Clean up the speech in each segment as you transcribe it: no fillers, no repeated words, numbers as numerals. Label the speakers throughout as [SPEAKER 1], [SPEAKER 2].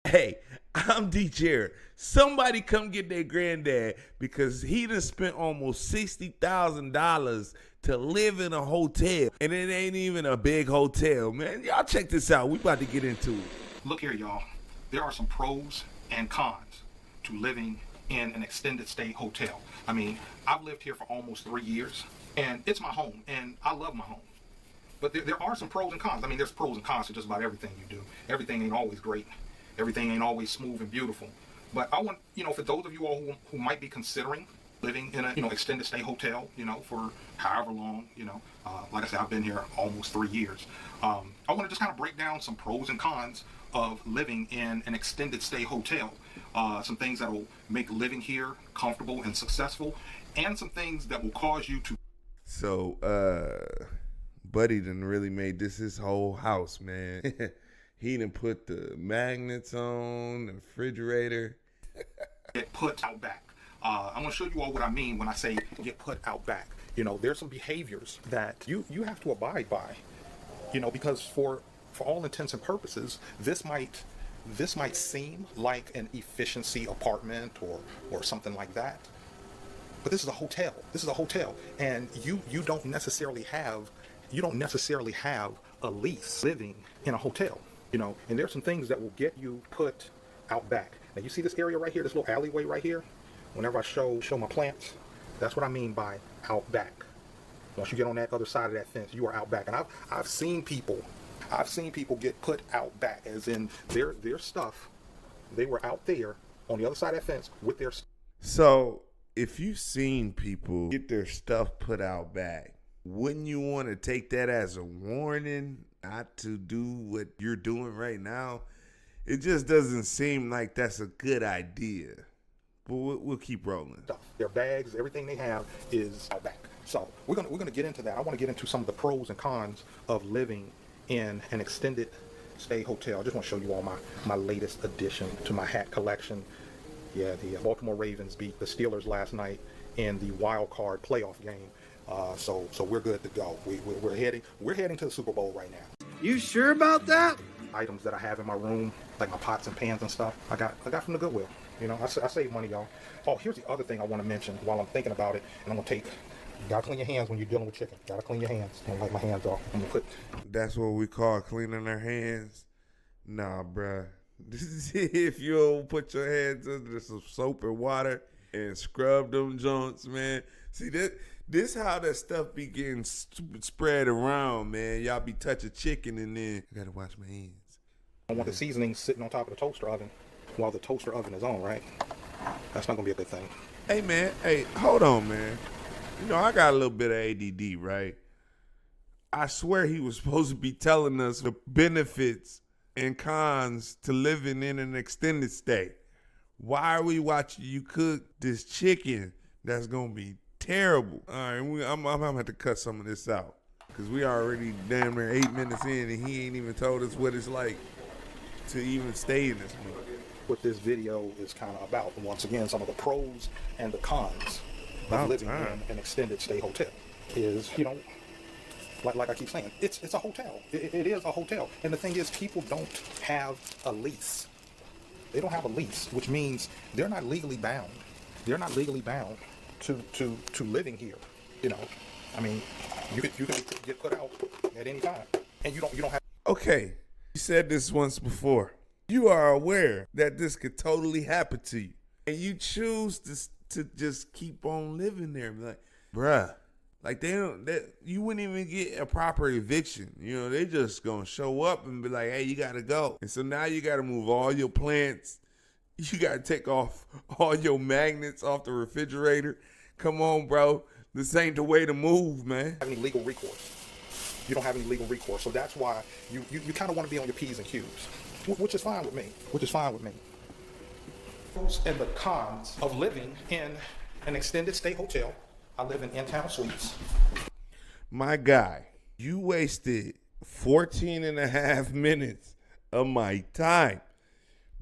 [SPEAKER 1] Hey, I'm Dee Jerett. Somebody come get their granddad because he done spent almost $60,000 to live in a hotel. And it ain't even a big hotel, man. Y'all check this out. We about to get into it.
[SPEAKER 2] Look here, y'all. There are some pros and cons to living in an extended stay hotel. I mean, I've lived here for almost 3 years, and it's my home, and I love my home. But there are some pros and cons. I mean, there's pros and cons to just about everything you do. Everything ain't always great. Everything ain't always smooth and beautiful. But I want, for those of you all who might be considering living in a, extended stay hotel, for however long, like I said, I've been here almost 3 years. I want to just kind of break down some pros and cons of living in an extended stay hotel. Some things that will make living here comfortable and successful, and some things that will cause you to.
[SPEAKER 1] So, Buddy done really made this his whole house, man. He done put the magnets on, the refrigerator.
[SPEAKER 2] Get put out back. I'm going to show you all what I mean when I say get put out back. There's some behaviors that you have to abide by, because for all intents and purposes, this might seem like an efficiency apartment or something like that. But this is a hotel. This is a hotel. And you don't necessarily have a lease living in a hotel. And there's some things that will get you put out back. Now you see this area right here, this little alleyway right here? Whenever I show my plants, that's what I mean by out back. Once you get on that other side of that fence, you are out back. And I've seen people get put out back, as in their stuff, they were out there on the other side of that fence with their stuff.
[SPEAKER 1] So if you've seen people get their stuff put out back, wouldn't you want to take that as a warning not to do what you're doing right now? It just doesn't seem like that's a good idea. But we'll keep rolling.
[SPEAKER 2] Their bags, everything they have is out back. So we're gonna get into that. I want to get into some of the pros and cons of living in an extended stay hotel. I just want to show you all my latest addition to my hat collection. Yeah, the Baltimore Ravens beat the Steelers last night in the wild card playoff game. So we're good to go. We're heading to the Super Bowl right now.
[SPEAKER 3] You sure about that?
[SPEAKER 2] Items that I have in my room, like my pots and pans and stuff, I got from the Goodwill. I save money, y'all. Oh, here's the other thing I want to mention while I'm thinking about it, and I'm gonna take. You gotta clean your hands when you're dealing with chicken. Gotta clean your hands. Don't wipe my hands off. I'm gonna put.
[SPEAKER 1] That's what we call cleaning our hands. Nah, bruh. If you don't put your hands under some soap and water and scrub them joints, man. See this how that stuff be getting spread around, man. Y'all be touching chicken and then I gotta wash my hands.
[SPEAKER 2] I want the seasoning sitting on top of the toaster oven while the toaster oven is on, right? That's not gonna be a good thing.
[SPEAKER 1] Hey, man. Hey, hold on, man. I got a little bit of ADD, right? I swear he was supposed to be telling us the benefits and cons to living in an extended stay. Why are we watching you cook this chicken that's going to be terrible? All right, I'm going to have to cut some of this out because we already damn near 8 minutes in and he ain't even told us what it's like to even stay in this movie.
[SPEAKER 2] What this video is kind of about, and once again, some of the pros and the cons of living in an extended stay hotel is, like I keep saying, it's a hotel. It is a hotel. And the thing is, people don't have a lease. They don't have a lease, which means they're not legally bound. They're not legally bound to living here. I mean, you can get put out at any time, and you don't have.
[SPEAKER 1] Okay, you said this once before. You are aware that this could totally happen to you, and you choose to just keep on living there. Like, bruh, like you wouldn't even get a proper eviction. They just gonna show up and be like, hey, you gotta go. And so now you gotta move all your plants. You gotta take off all your magnets off the refrigerator. Come on, bro. This ain't the way to move, man.
[SPEAKER 2] Have any legal recourse. You don't have any legal recourse. So that's why you kind of want to be on your P's and Q's, which is fine with me. And the cons of living in an extended stay hotel. I live in in-town suites.
[SPEAKER 1] My guy, you wasted 14 and a half minutes of my time.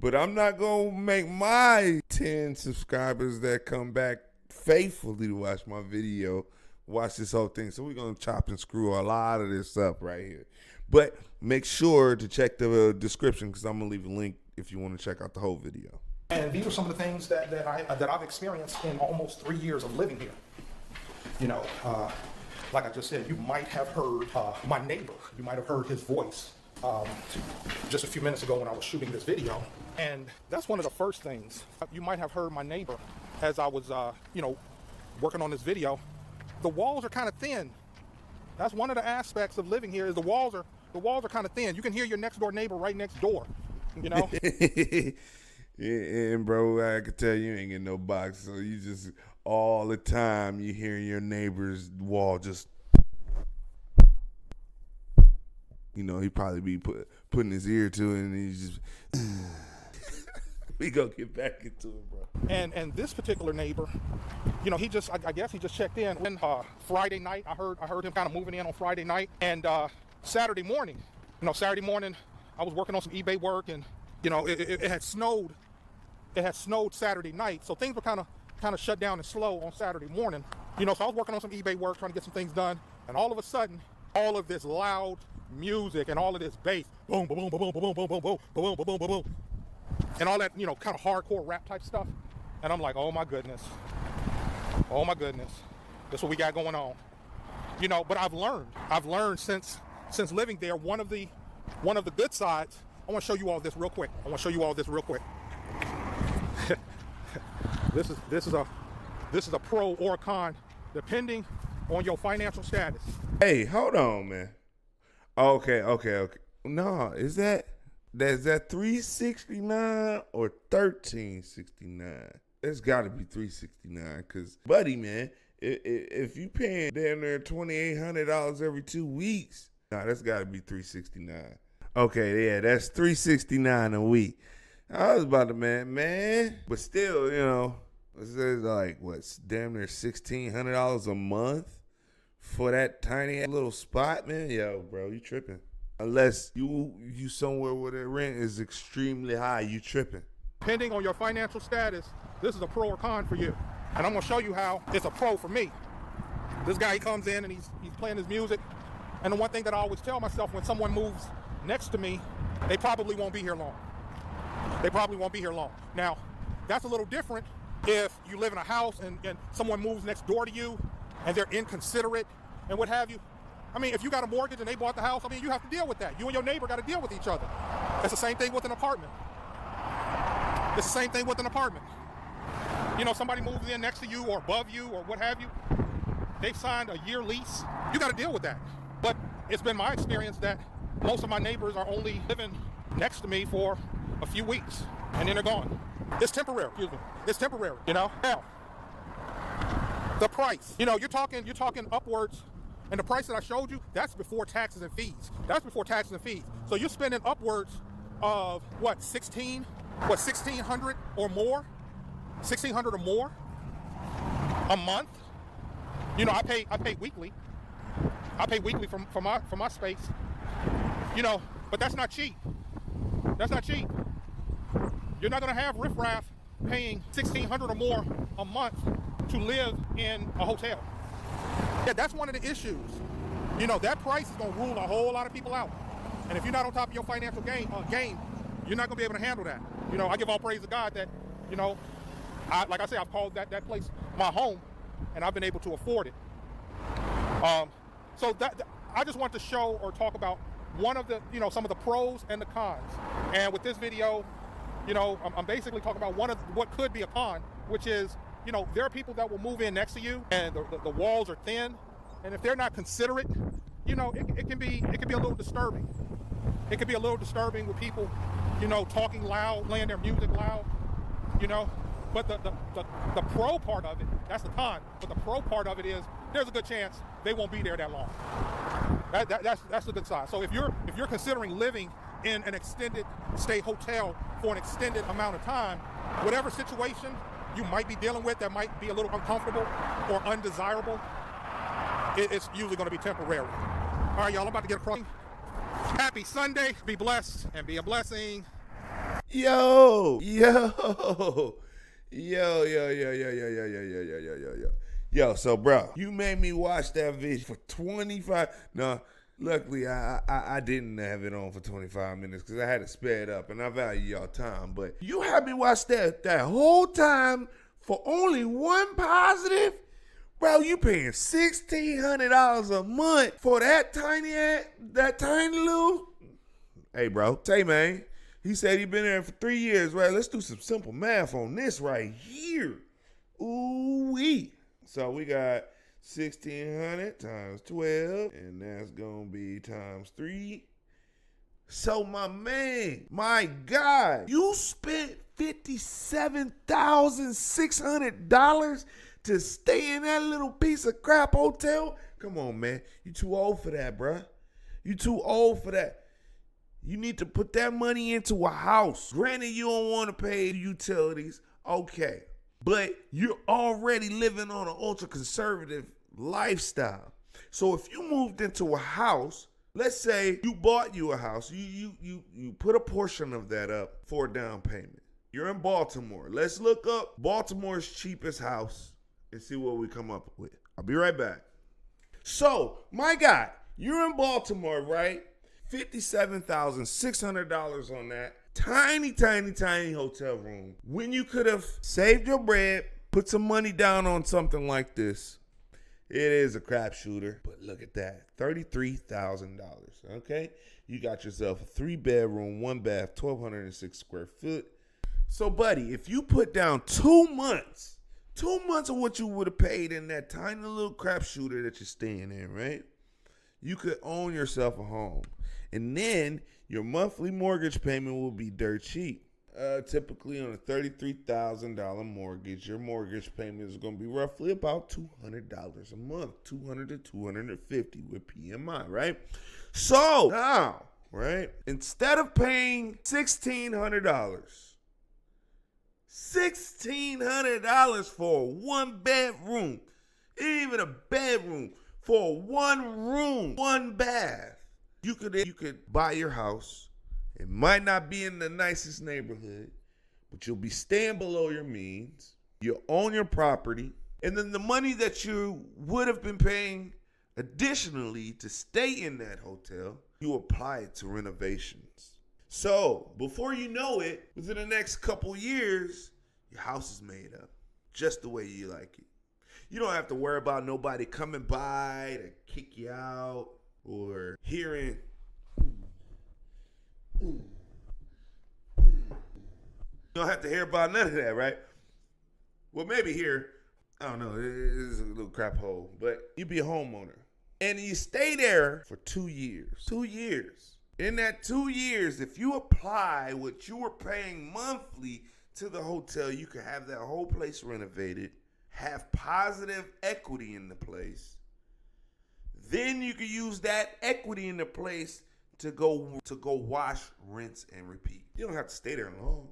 [SPEAKER 1] But I'm not going to make my 10 subscribers that come back faithfully to watch my video watch this whole thing. So we're going to chop and screw a lot of this up right here. But make sure to check the description because I'm going to leave a link if you want to check out the whole video.
[SPEAKER 2] And these are some of the things that I've experienced in almost 3 years of living here. You know, like I just said, you might have heard my neighbor. You might have heard his voice just a few minutes ago when I was shooting this video. And that's one of the first things. You might have heard my neighbor as I was, working on this video. The walls are kind of thin. That's one of the aspects of living here is the walls are kind of thin. You can hear your next door neighbor right next door, you know?
[SPEAKER 1] And bro, I can tell you ain't getting no box, so you just all the time you hear your neighbor's wall just, you know, he probably be putting his ear to it, and he's just. We go get back into it, bro.
[SPEAKER 2] And this particular neighbor, you know, I guess he just checked in. And Friday night, I heard him kind of moving in on Friday night, and Saturday morning, I was working on some eBay work, and you know, it had snowed. It had snowed Saturday night, so things were kind of shut down and slow on Saturday morning. You know, so I was working on some eBay work, trying to get some things done, and all of a sudden, all of this loud music and all of this bass, boom, boom, boom, boom, boom, boom, boom, boom, boom, boom, boom, boom, boom, boom, and all that, you know, kind of hardcore rap type stuff. And I'm like, oh my goodness, that's what we got going on. You know, but I've learned since living there. One of the good sides. I want to show you all this real quick. This is a pro or a con, depending on your financial status.
[SPEAKER 1] Hey, hold on, man. Okay. No, is that $369 or $1369? It's got to be $369, because, buddy, man, if you paying damn near $2,800 every 2 weeks, nah, that's got to be $369. Okay, yeah, that's $369 a week. I was about to, man, but still, you know, it's like what's damn near $1,600 a month for that tiny little spot, man. Yo, bro, you tripping? Unless you somewhere where the rent is extremely high, you tripping.
[SPEAKER 2] Depending on your financial status, this is a pro or con for you, and I'm gonna show you how it's a pro for me. This guy, he comes in and he's playing his music, and the one thing that I always tell myself when someone moves next to me, they probably won't be here long. Now, that's a little different if you live in a house and someone moves next door to you and they're inconsiderate and what have you. I mean, if you got a mortgage and they bought the house, I mean, you have to deal with that. You and your neighbor got to deal with each other. It's the same thing with an apartment. You know, somebody moves in next to you or above you or what have you. They've signed a year lease. You got to deal with that. But it's been my experience that most of my neighbors are only living next to me for a few weeks, and then they're gone. It's temporary, you know? Now, the price. You know, you're talking upwards, and the price that I showed you, that's before taxes and fees. So you're spending upwards of, what, $1,600 or more? $1,600 or more a month? You know, I pay weekly. I pay weekly for my space. You know, but that's not cheap. You're not going to have riffraff paying $1,600 or more a month to live in a hotel. Yeah, that's one of the issues. You know, that price is going to rule a whole lot of people out. And if you're not on top of your financial game, you're not going to be able to handle that. You know, I give all praise to God that, you know, like I say, I've called that place my home, and I've been able to afford it. So I just want to show or talk about one of the, you know, some of the pros and the cons. And with this video, you know, I'm basically talking about one of what could be a con, which is, you know, there are people that will move in next to you and the walls are thin, and if they're not considerate, you know, it can be a little disturbing. It could be a little disturbing with people, you know, talking loud, playing their music loud, you know. But the pro part of it, that's the con. But the pro part of it is there's a good chance they won't be there that long. That's the good side. So if you're considering living in an extended stay hotel for an extended amount of time, whatever situation you might be dealing with that might be a little uncomfortable or undesirable, it's usually going to be temporary. All right, y'all, I'm about to get across. Happy Sunday. Be blessed and be a blessing.
[SPEAKER 1] Yo. Yo, so bro, you made me watch that video for 25. No, Luckily, I didn't have it on for 25 minutes because I had to sped up, and I value y'all time. But you had me watch that whole time for only one positive? Bro, you paying $1,600 a month for that tiny little... Hey, bro. Say, man. He said he been there for 3 years, right? Let's do some simple math on this right here. Ooh-wee. So we got 1,600 times 12, and that's going to be times 3. So, my man, my God, you spent $57,600 to stay in that little piece of crap hotel? Come on, man. You too old for that, bruh. You too old for that. You need to put that money into a house. Granted, you don't want to pay the utilities. Okay. But you're already living on an ultra-conservative lifestyle. So if you moved into a house, let's say you bought you a house. You put a portion of that up for a down payment. You're in Baltimore. Let's look up Baltimore's cheapest house and see what we come up with. I'll be right back. So, my God, you're in Baltimore, right? $57,600 on that tiny hotel room when you could have saved your bread, put some money down on something like this. It is a crapshooter, but look at that, $33,000. Okay, you got yourself a 3-bedroom, 1 bath, 1,206 square foot. So, buddy, if you put down 2 months of what you would have paid in that tiny little crapshooter that you're staying in, right? You could own yourself a home. And then your monthly mortgage payment will be dirt cheap. Typically on a $33,000 mortgage, your mortgage payment is going to be roughly about $200 a month, $200 to $250 with PMI, right? So now, right, instead of paying $1,600 for a 1-bedroom, even a bedroom, for a 1-room, 1 bath. You could buy your house. It might not be in the nicest neighborhood, but you'll be staying below your means. You'll own your property. And then the money that you would have been paying additionally to stay in that hotel, you apply it to renovations. So before you know it, within the next couple years, your house is made up just the way you like it. You don't have to worry about nobody coming by to kick you out or hearing, you don't have to hear about none of that, right? Well, maybe here, I don't know, it's a little crap hole, but you be a homeowner. And you stay there for 2 years. 2 years. In that 2 years, if you apply what you were paying monthly to the hotel, you could have that whole place renovated, have positive equity in the place. Then you can use that equity in the place to go wash, rinse, and repeat. You don't have to stay there long.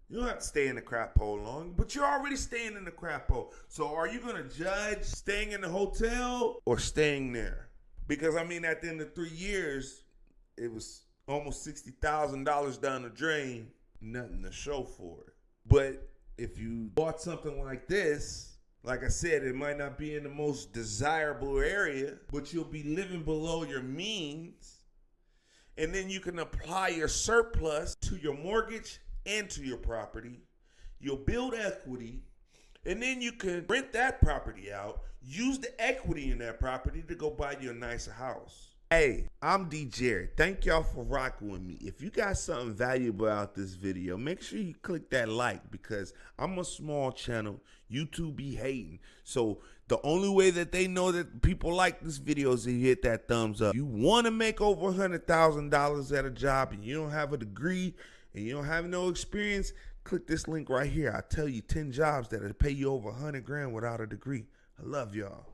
[SPEAKER 1] You don't have to stay in the crap hole long, but you're already staying in the crap hole. So are you going to judge staying in the hotel or staying there? Because, I mean, at the end of 3 years, it was almost $60,000 down the drain. Nothing to show for it. But if you bought something like this, like I said, it might not be in the most desirable area, but you'll be living below your means. And then you can apply your surplus to your mortgage and to your property. You'll build equity. And then you can rent that property out, use the equity in that property to go buy you a nicer house. Hey, I'm Dee Jerett. Thank y'all for rocking with me. If you got something valuable out this video, make sure you click that like, because I'm a small channel. YouTube be hating. So the only way that they know that people like this video is if you hit that thumbs up. If you want to make over $100,000 at a job and you don't have a degree and you don't have no experience, click this link right here. I'll tell you 10 jobs that'll pay you over $100,000 without a degree. I love y'all.